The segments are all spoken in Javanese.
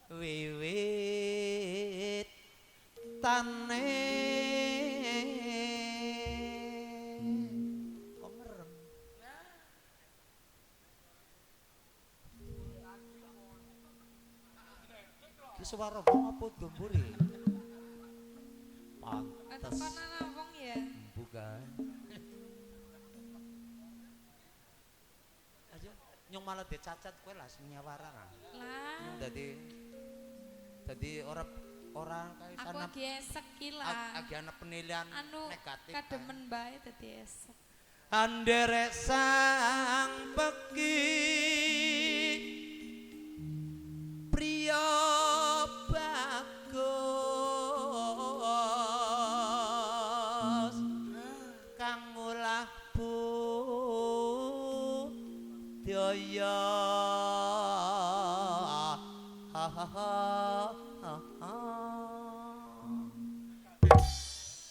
wiwit tane kok merem ki suara wong apa dombure pantes Kono wong ya. bukan aja nyong malah dicacat kowe lah sing nyawara lah dadi orang kayak aku sana lagi esek ki lah. agi ana penilaian Anu negatif kademen bae dadi esek. anderek sang peki priya bagus kang ngulah budaya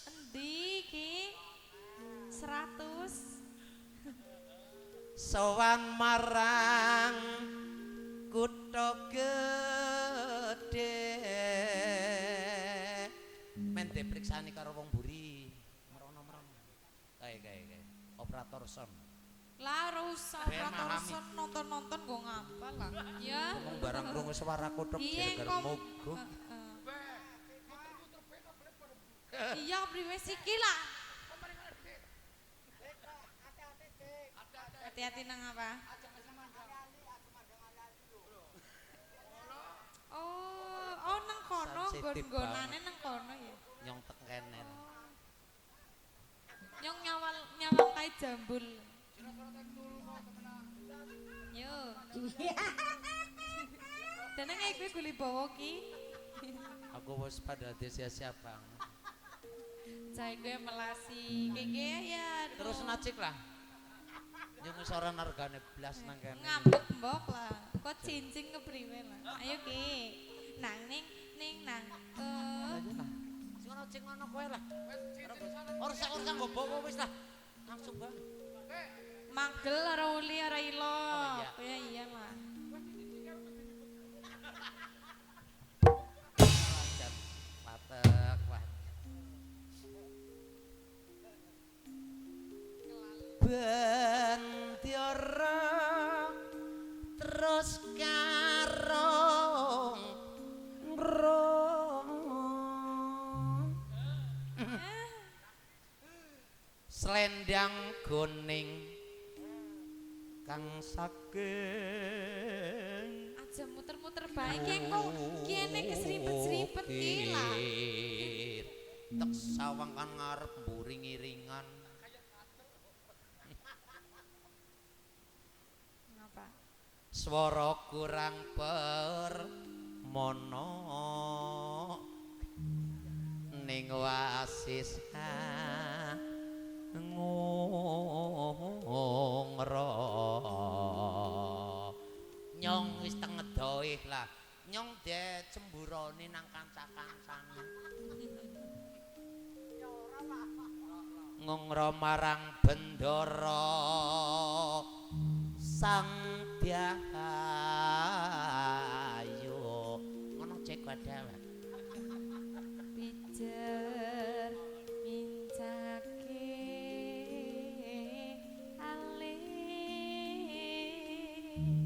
Endi ki 100 sowan marang kutha gedhe men dipriksani karo wong buri merono-merono kae operator son lah rusak operator son nonton nggo ngapa lah ya ngomong barang krungu suara kutuk gara-gara mogo iya priwe siki lah hati-hati nang apa oh nang kono gon-gonane nang kono ya nyong tek kene nyong nyawal kae jambul yo tenang ae kowe guli bawa ki aku wis pada sia-sia bang cai gue melasi keke ya terus nacik lah yang suara nargane blas nang kene ngambek mbok lah kok cincin kepriwe lah ayo ki nang ning nang sing ono cing ngono kowe lah ora nggo bawa wis lah langsung bae magel ora uli ora ilo ya iyalah patek wah ben tiara terus karo selendang kuning kang saking aja muter-muter bae kok kene kesripet-sripet ki lah tek sawang kan ngarep mburi ngiringan ngapa swara kurang permono ning wasis ngongro nyong wis teng ngedoih lah nyong de cemburone nang kanca-kancane ngongro marang bendara sang Byayu ngono cek wadah pijer mincake ale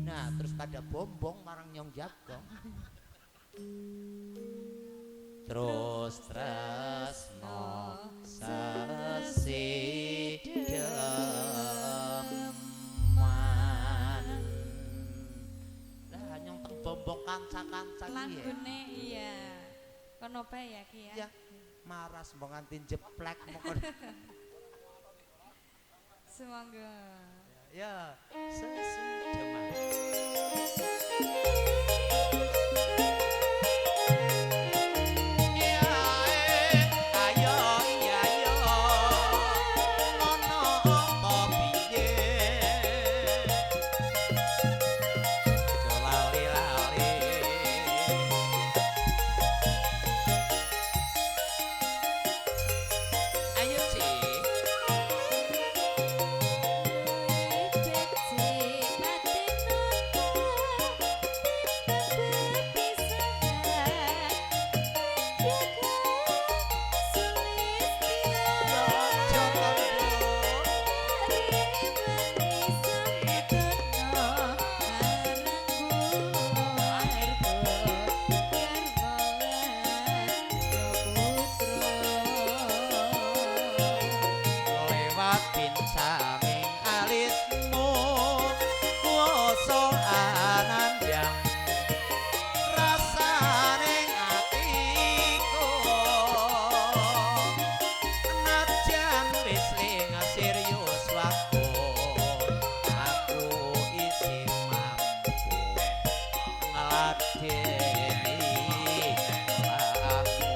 nah terus pada bombong marang nyong jagong terus tresno sesideman lah nyong teng bombong kanca-kanca iki langgune iya kono bae ya ki ya maras mbok nganti jeplek mokon semangga ya sesideman ladeni lahmu asik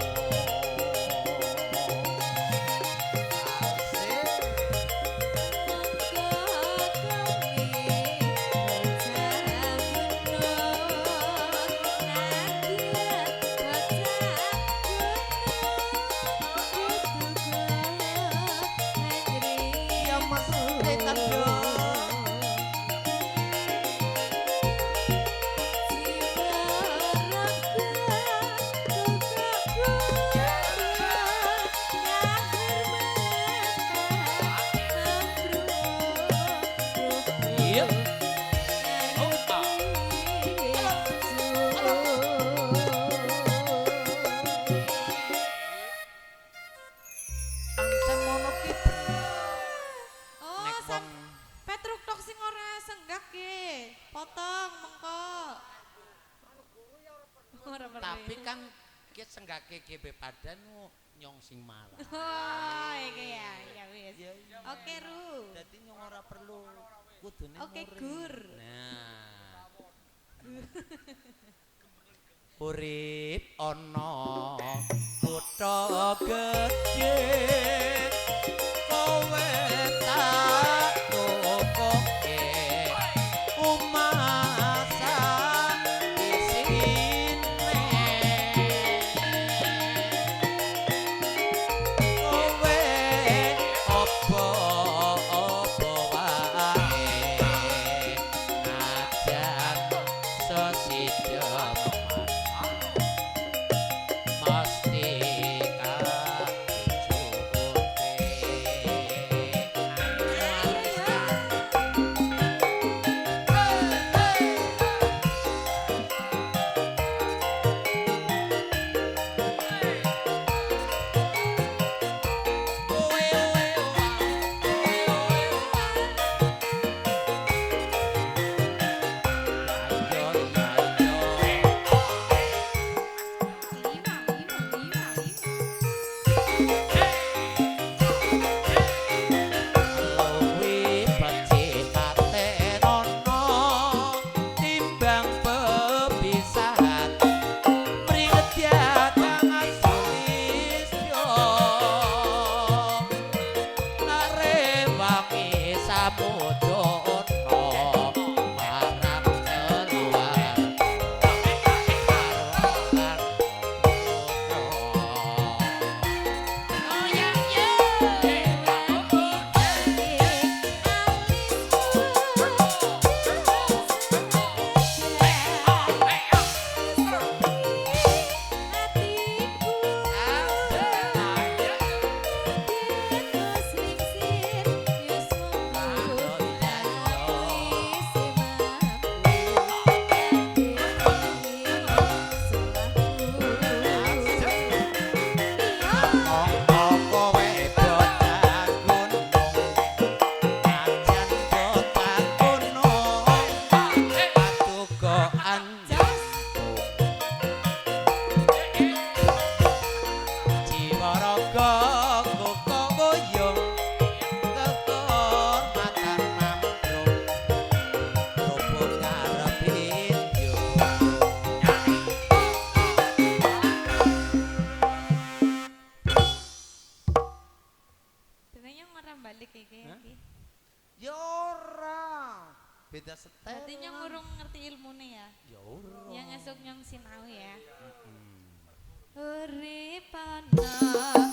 ya mesti kadang iya ancen ngono ki Oh, nek sam wong Petruk tok sing ora senggak ki. Potong mengko. Ora perlu. tapi kan ki senggake GB padan nyong sing marah Oh, iki ya. Ya wis. iya iya Oke, Ru. dadi nyong ora perlu kudune Oke, muring. Gur. Nah. Urip ana kutha gedhe kowe tak tukoke umasa isine kowe apa wae najan sesidem mesti beda setel. Berarti nyong urung ngerti ilmune ya. Ya urung. Yang esuk nyong sinau ya. Mm-mm. Urip ana